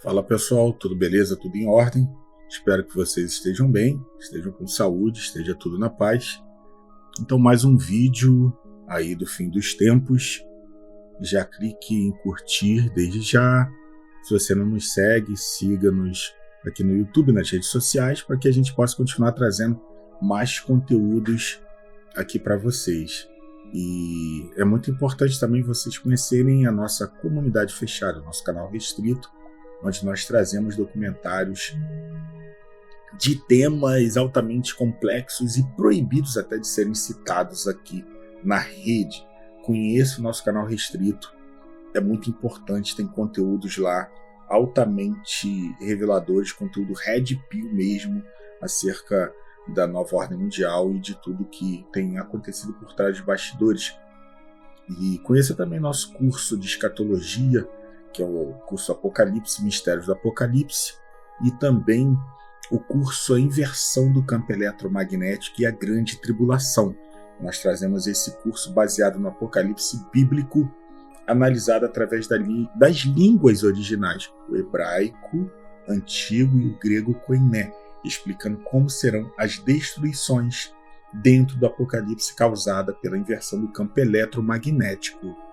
Fala pessoal, tudo beleza? Tudo em ordem? Espero que vocês estejam bem, estejam com saúde, esteja tudo na paz. Então mais um vídeo aí do fim dos tempos. Já clique em curtir desde já. Se você não nos segue, siga-nos aqui no YouTube, nas redes sociais, para que a gente possa continuar trazendo mais conteúdos aqui para vocês. E é muito importante também vocês conhecerem a nossa comunidade fechada, nosso canal restrito, onde nós trazemos documentários de temas altamente complexos e proibidos até de serem citados aqui na rede. Conheça o nosso canal restrito, é muito importante, tem conteúdos lá altamente reveladores, conteúdo red pill mesmo, acerca da nova ordem mundial e de tudo que tem acontecido por trás dos bastidores. E conheça também nosso curso de escatologia, que é o curso Apocalipse, Mistérios do Apocalipse, e também o curso A Inversão do Campo Eletromagnético e a Grande Tribulação. Nós trazemos esse curso baseado no Apocalipse bíblico, analisado através das línguas originais, o hebraico antigo e o grego koiné, explicando como serão as destruições dentro do Apocalipse causada pela inversão do campo eletromagnético.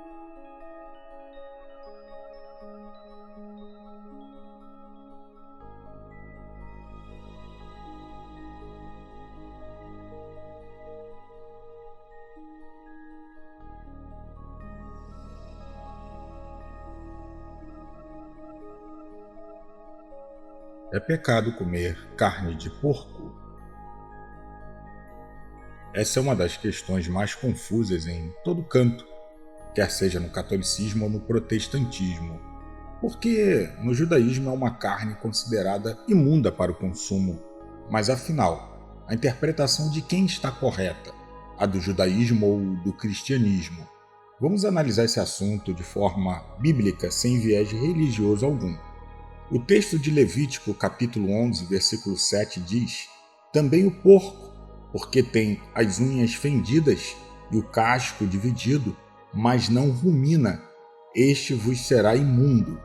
É pecado comer carne de porco? Essa é uma das questões mais confusas em todo canto, quer seja no catolicismo ou no protestantismo, porque no judaísmo é uma carne considerada imunda para o consumo. Mas afinal, a interpretação de quem está correta? A do judaísmo ou do cristianismo? Vamos analisar esse assunto de forma bíblica, sem viés religioso algum. O texto de Levítico, capítulo 11, versículo 7 diz: também o porco, porque tem as unhas fendidas e o casco dividido, mas não rumina, este vos será imundo.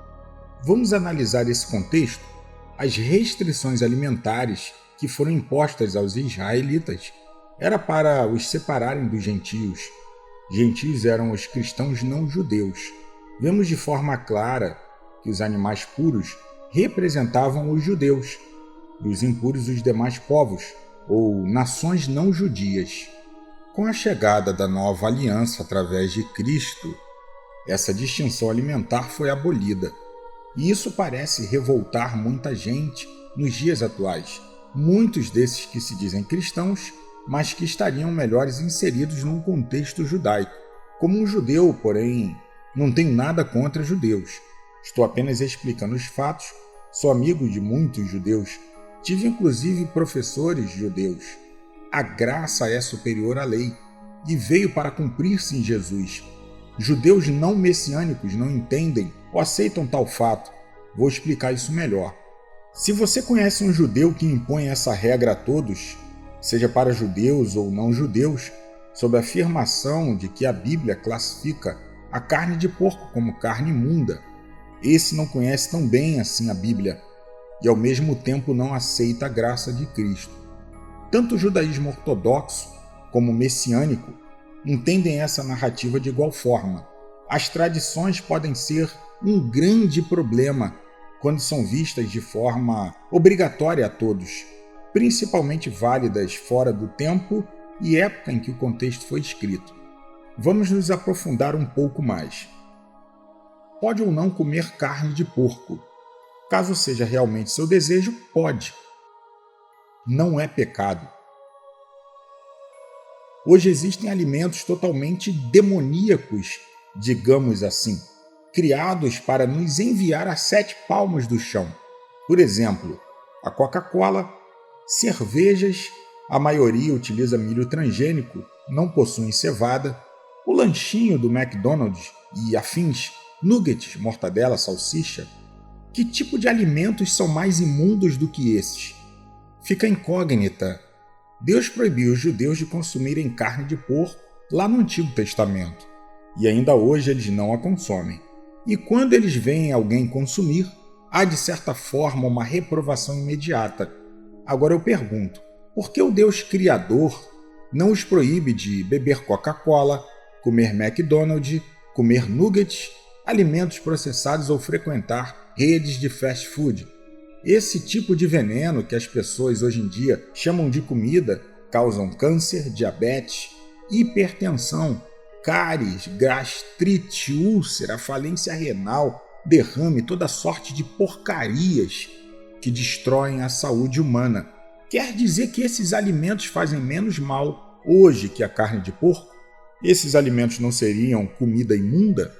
Vamos analisar esse contexto? As restrições alimentares que foram impostas aos israelitas era para os separarem dos gentios. Gentios eram os cristãos não judeus. Vemos de forma clara que os animais puros representavam os judeus, e os impuros os demais povos, ou nações não judias. Com a chegada da nova aliança através de Cristo, essa distinção alimentar foi abolida. E isso parece revoltar muita gente nos dias atuais. Muitos desses que se dizem cristãos, mas que estariam melhores inseridos num contexto judaico. Como um judeu, porém, não tenho nada contra judeus. Estou apenas explicando os fatos. Sou amigo de muitos judeus. Tive inclusive professores judeus. A graça é superior à lei e veio para cumprir-se em Jesus. Judeus não messiânicos não entendem ou aceitam tal fato. Vou explicar isso melhor. Se você conhece um judeu que impõe essa regra a todos, seja para judeus ou não judeus, sob a afirmação de que a Bíblia classifica a carne de porco como carne imunda, esse não conhece tão bem assim a Bíblia e ao mesmo tempo não aceita a graça de Cristo. Tanto o judaísmo ortodoxo como o messiânico entendem essa narrativa de igual forma. As tradições podem ser um grande problema quando são vistas de forma obrigatória a todos, principalmente válidas fora do tempo e época em que o contexto foi escrito. Vamos nos aprofundar um pouco mais. Pode ou não comer carne de porco? Caso seja realmente seu desejo, pode. Não é pecado. Hoje existem alimentos totalmente demoníacos, digamos assim, criados para nos enviar a 7 palmos do chão. Por exemplo, a Coca-Cola, cervejas, a maioria utiliza milho transgênico, não possuem cevada, o lanchinho do McDonald's e afins, nuggets, mortadela, salsicha. Que tipo de alimentos são mais imundos do que esses? Fica incógnita. Deus proibiu os judeus de consumirem carne de porco lá no Antigo Testamento, e ainda hoje eles não a consomem. E quando eles veem alguém consumir, há de certa forma uma reprovação imediata. Agora eu pergunto, por que o Deus Criador não os proíbe de beber Coca-Cola, comer McDonald's, comer nuggets, alimentos processados ou frequentar redes de fast food? Esse tipo de veneno que as pessoas hoje em dia chamam de comida causam câncer, diabetes, hipertensão, cáries, gastrite, úlcera, falência renal, derrame, toda sorte de porcarias que destroem a saúde humana. Quer dizer que esses alimentos fazem menos mal hoje que a carne de porco? Esses alimentos não seriam comida imunda?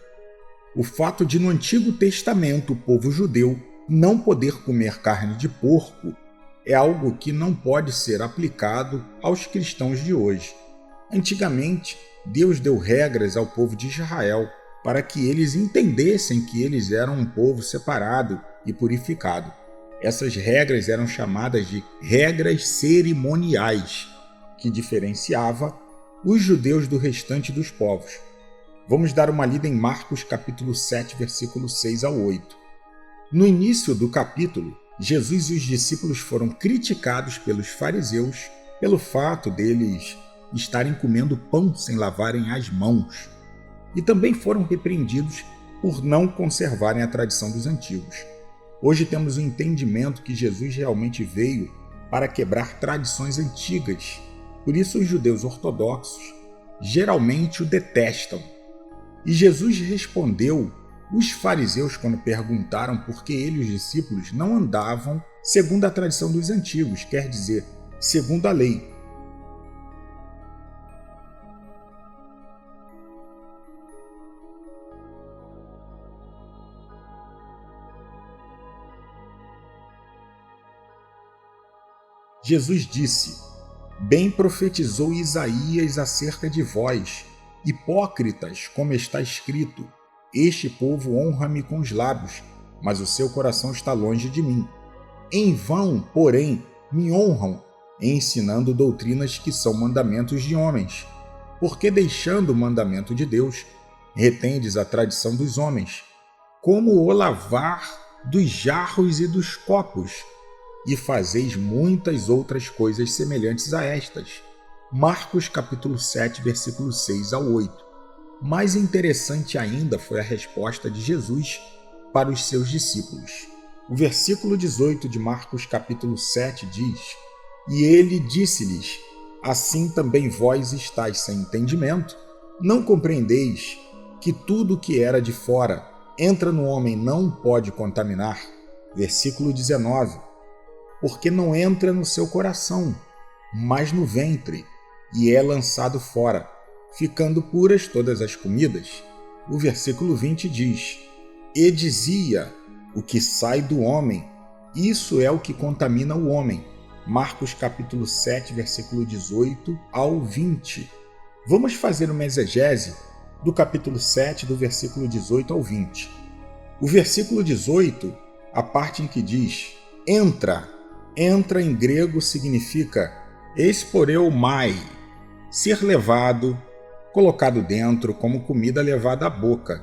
O fato de no Antigo Testamento o povo judeu não poder comer carne de porco é algo que não pode ser aplicado aos cristãos de hoje. Antigamente, Deus deu regras ao povo de Israel para que eles entendessem que eles eram um povo separado e purificado. Essas regras eram chamadas de regras cerimoniais, que diferenciava os judeus do restante dos povos. Vamos dar uma lida em Marcos capítulo 7, versículo 6 ao 8. No início do capítulo, Jesus e os discípulos foram criticados pelos fariseus pelo fato deles estarem comendo pão sem lavarem as mãos, e também foram repreendidos por não conservarem a tradição dos antigos. Hoje temos o entendimento que Jesus realmente veio para quebrar tradições antigas, por isso os judeus ortodoxos geralmente o detestam. E Jesus respondeu os fariseus quando perguntaram por que ele e os discípulos não andavam segundo a tradição dos antigos, quer dizer, segundo a lei. Jesus disse: bem profetizou Isaías acerca de vós, hipócritas, como está escrito: este povo honra-me com os lábios, mas o seu coração está longe de mim. Em vão, porém, me honram, ensinando doutrinas que são mandamentos de homens. Porque deixando o mandamento de Deus, retendes a tradição dos homens, como o lavar dos jarros e dos copos, e fazeis muitas outras coisas semelhantes a estas. Marcos capítulo 7, versículos 6 ao 8. Mais interessante ainda foi a resposta de Jesus para os seus discípulos. O versículo 18 de Marcos capítulo 7 diz: e ele disse-lhes: assim também vós estáis sem entendimento? Não compreendeis que tudo o que era de fora entra no homem não pode contaminar? Versículo 19: porque não entra no seu coração, mas no ventre, e é lançado fora, ficando puras todas as comidas. O versículo 20 diz: e dizia: o que sai do homem, isso é o que contamina o homem. Marcos capítulo 7, versículo 18 ao 20. Vamos fazer uma exegese do capítulo 7, do versículo 18 ao 20. O versículo 18, a parte em que diz entra em grego significa esporeumai, ser levado, colocado dentro como comida levada à boca.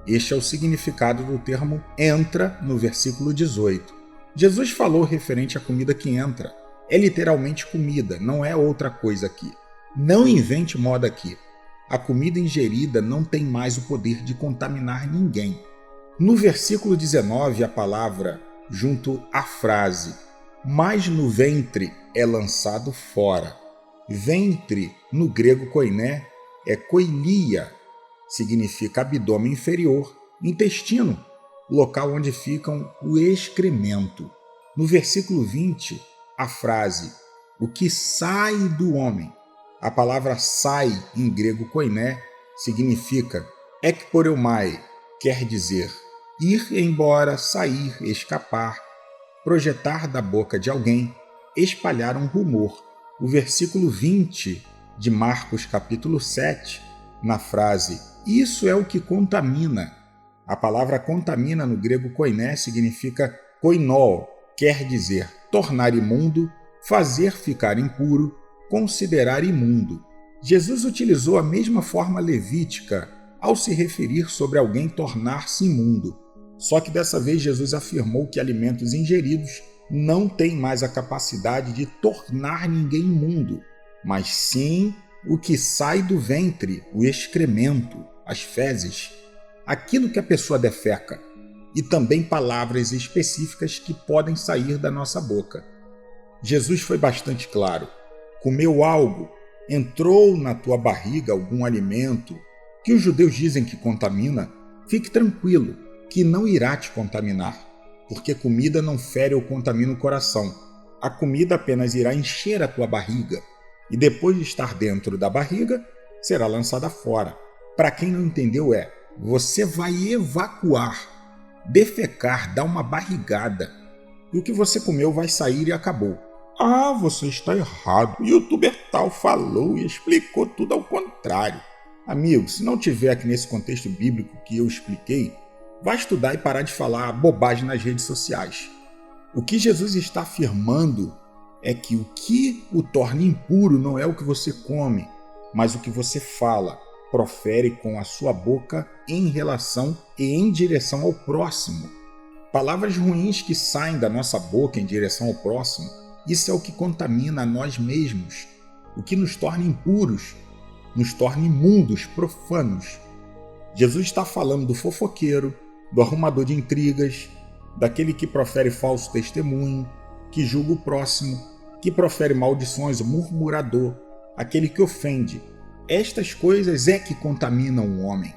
Este é o significado do termo entra no versículo 18. Jesus falou referente à comida que entra. É literalmente comida, não é outra coisa aqui. Não invente moda aqui. A comida ingerida não tem mais o poder de contaminar ninguém. No versículo 19, a palavra junto à frase mas no ventre é lançado fora. Ventre, no grego koiné, é koilia, significa abdômen inferior, intestino, local onde ficam o excremento. No versículo 20, a frase o que sai do homem. A palavra sai, em grego koiné, significa ekporeumai, quer dizer ir embora, sair, escapar, projetar da boca de alguém, espalhar um rumor. O versículo 20 de Marcos capítulo 7, na frase isso é o que contamina. A palavra contamina no grego koiné significa koinol, quer dizer tornar imundo, fazer ficar impuro, considerar imundo. Jesus utilizou a mesma forma levítica ao se referir sobre alguém tornar-se imundo. Só que dessa vez Jesus afirmou que alimentos ingeridos não têm mais a capacidade de tornar ninguém imundo, mas sim o que sai do ventre, o excremento, as fezes, aquilo que a pessoa defeca, e também palavras específicas que podem sair da nossa boca. Jesus foi bastante claro. Comeu algo, entrou na tua barriga algum alimento que os judeus dizem que contamina, fique tranquilo, que não irá te contaminar, porque comida não fere ou contamina o coração. A comida apenas irá encher a tua barriga, e depois de estar dentro da barriga, será lançada fora. Para quem não entendeu você vai evacuar, defecar, dar uma barrigada, e o que você comeu vai sair e acabou. Ah, você está errado, o youtuber tal falou e explicou tudo ao contrário. Amigo, se não tiver aqui nesse contexto bíblico que eu expliquei, vai estudar e parar de falar bobagem nas redes sociais. O que Jesus está afirmando é que o que o torna impuro não é o que você come, mas o que você fala, profere com a sua boca em relação e em direção ao próximo. Palavras ruins que saem da nossa boca em direção ao próximo, isso é o que contamina a nós mesmos, o que nos torna impuros, nos torna imundos, profanos. Jesus está falando do fofoqueiro, do arrumador de intrigas, daquele que profere falso testemunho, que julga o próximo, que profere maldições, o murmurador, aquele que ofende. Estas coisas é que contaminam o homem.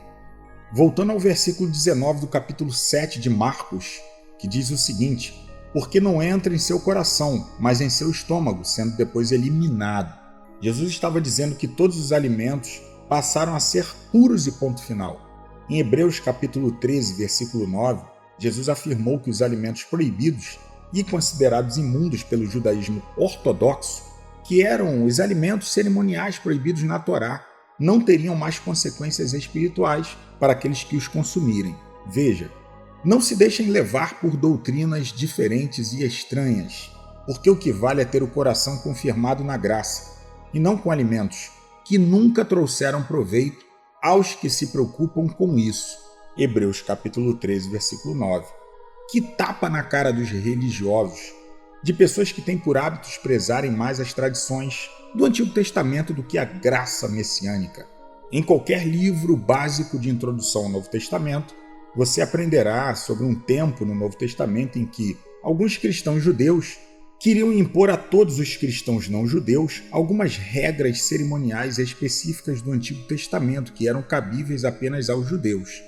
Voltando ao versículo 19 do capítulo 7 de Marcos, que diz o seguinte: porque não entra em seu coração, mas em seu estômago, sendo depois eliminado. Jesus estava dizendo que todos os alimentos passaram a ser puros e ponto final. Em Hebreus capítulo 13, versículo 9, Jesus afirmou que os alimentos proibidos e considerados imundos pelo judaísmo ortodoxo, que eram os alimentos cerimoniais proibidos na Torá, não teriam mais consequências espirituais para aqueles que os consumirem. Veja, não se deixem levar por doutrinas diferentes e estranhas, porque o que vale é ter o coração confirmado na graça, e não com alimentos que nunca trouxeram proveito aos que se preocupam com isso. Hebreus capítulo 13, versículo 9. Que tapa na cara dos religiosos, de pessoas que têm por hábitos prezarem mais as tradições do Antigo Testamento do que a graça messiânica. Em qualquer livro básico de introdução ao Novo Testamento, você aprenderá sobre um tempo no Novo Testamento em que alguns cristãos judeus queriam impor a todos os cristãos não judeus algumas regras cerimoniais específicas do Antigo Testamento que eram cabíveis apenas aos judeus.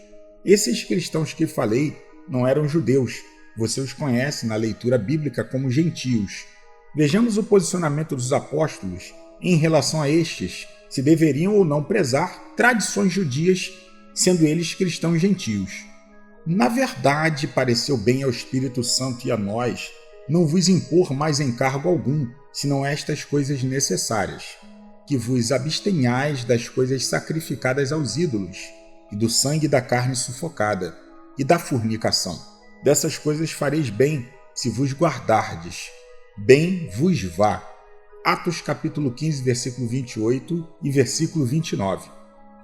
Esses cristãos que falei não eram judeus, você os conhece na leitura bíblica como gentios. Vejamos o posicionamento dos apóstolos em relação a estes, se deveriam ou não prezar tradições judias, sendo eles cristãos gentios. Na verdade, pareceu bem ao Espírito Santo e a nós não vos impor mais encargo algum, senão estas coisas necessárias, que vos abstenhais das coisas sacrificadas aos ídolos, e do sangue da carne sufocada, e da fornicação. Dessas coisas fareis bem, se vos guardardes. Bem vos vá. Atos capítulo 15, versículo 28 e versículo 29.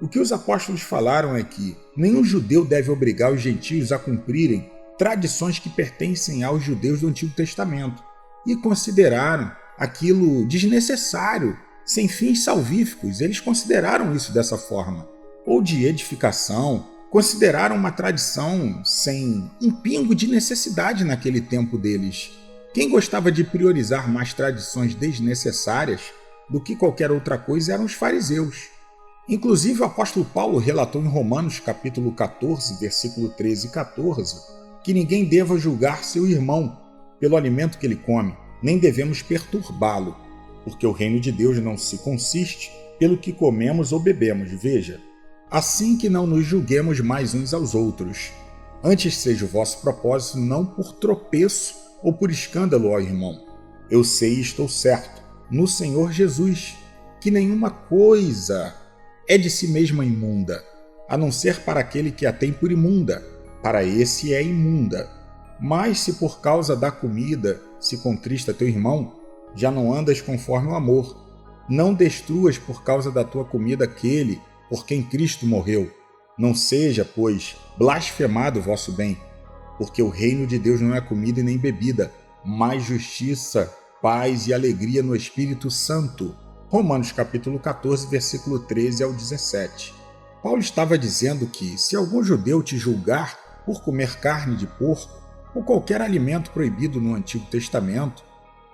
O que os apóstolos falaram é que nenhum judeu deve obrigar os gentios a cumprirem tradições que pertencem aos judeus do Antigo Testamento, e consideraram aquilo desnecessário, sem fins salvíficos. Eles consideraram isso dessa forma, ou de edificação, consideraram uma tradição sem um pingo de necessidade naquele tempo deles. Quem gostava de priorizar mais tradições desnecessárias do que qualquer outra coisa eram os fariseus. Inclusive, o apóstolo Paulo relatou em Romanos capítulo 14, versículo 13 e 14, que ninguém deva julgar seu irmão pelo alimento que ele come, nem devemos perturbá-lo, porque o reino de Deus não se consiste pelo que comemos ou bebemos. Veja, assim que não nos julguemos mais uns aos outros. Antes seja o vosso propósito não por tropeço ou por escândalo, ó irmão. Eu sei e estou certo, no Senhor Jesus, que nenhuma coisa é de si mesma imunda, a não ser para aquele que a tem por imunda, para esse é imunda. Mas se por causa da comida se contrista teu irmão, já não andas conforme o amor. Não destruas por causa da tua comida aquele por quem Cristo morreu. Não seja, pois, blasfemado o vosso bem. porque o reino de Deus não é comida e nem bebida, mas justiça, paz e alegria no Espírito Santo. Romanos capítulo 14, versículo 13 ao 17. Paulo estava dizendo que se algum judeu te julgar por comer carne de porco ou qualquer alimento proibido no Antigo Testamento,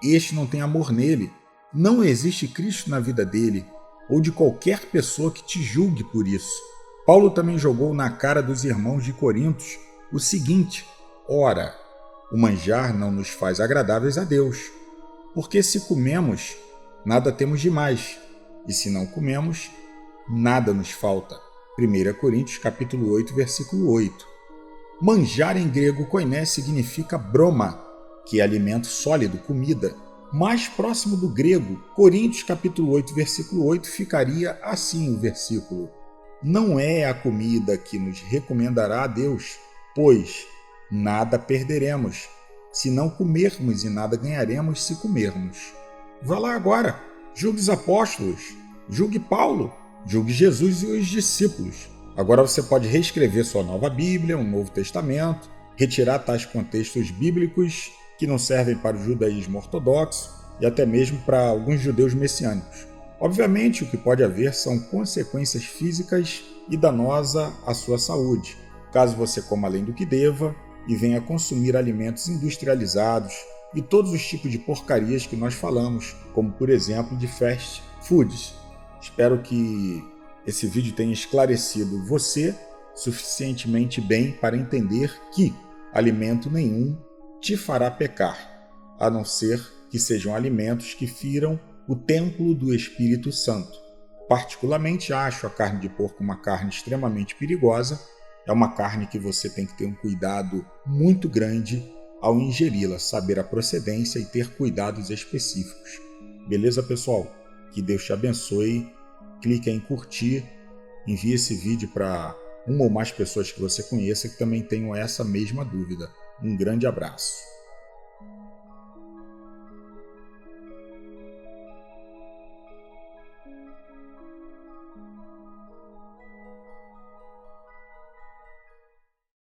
este não tem amor nele, não existe Cristo na vida dele ou de qualquer pessoa que te julgue por isso. Paulo também jogou na cara dos irmãos de Corintos o seguinte: ora, o manjar não nos faz agradáveis a Deus, porque se comemos, nada temos demais, e se não comemos, nada nos falta. 1 Coríntios capítulo 8, versículo 8. Manjar em grego koiné significa broma, que é alimento sólido, comida. Mais próximo do grego, Coríntios capítulo 8, versículo 8, ficaria assim o versículo: não é a comida que nos recomendará a Deus, pois nada perderemos se não comermos e nada ganharemos se comermos. Vá lá agora, julgue os apóstolos, julgue Paulo, julgue Jesus e os discípulos. Agora você pode reescrever sua nova Bíblia, um Novo Testamento, retirar tais contextos bíblicos que não servem para o judaísmo ortodoxo e até mesmo para alguns judeus messiânicos. Obviamente, o que pode haver são consequências físicas e danosas à sua saúde, caso você coma além do que deva e venha consumir alimentos industrializados e todos os tipos de porcarias que nós falamos, como por exemplo de fast foods. Espero que esse vídeo tenha esclarecido você suficientemente bem para entender que alimento nenhum te fará pecar, a não ser que sejam alimentos que firam o templo do Espírito Santo. Particularmente acho a carne de porco uma carne extremamente perigosa. É uma carne que você tem que ter um cuidado muito grande ao ingeri-la, saber a procedência e ter cuidados específicos. Beleza, pessoal? Que Deus te abençoe. Clique em curtir, envie esse vídeo para uma ou mais pessoas que você conheça que também tenham essa mesma dúvida. Um grande abraço.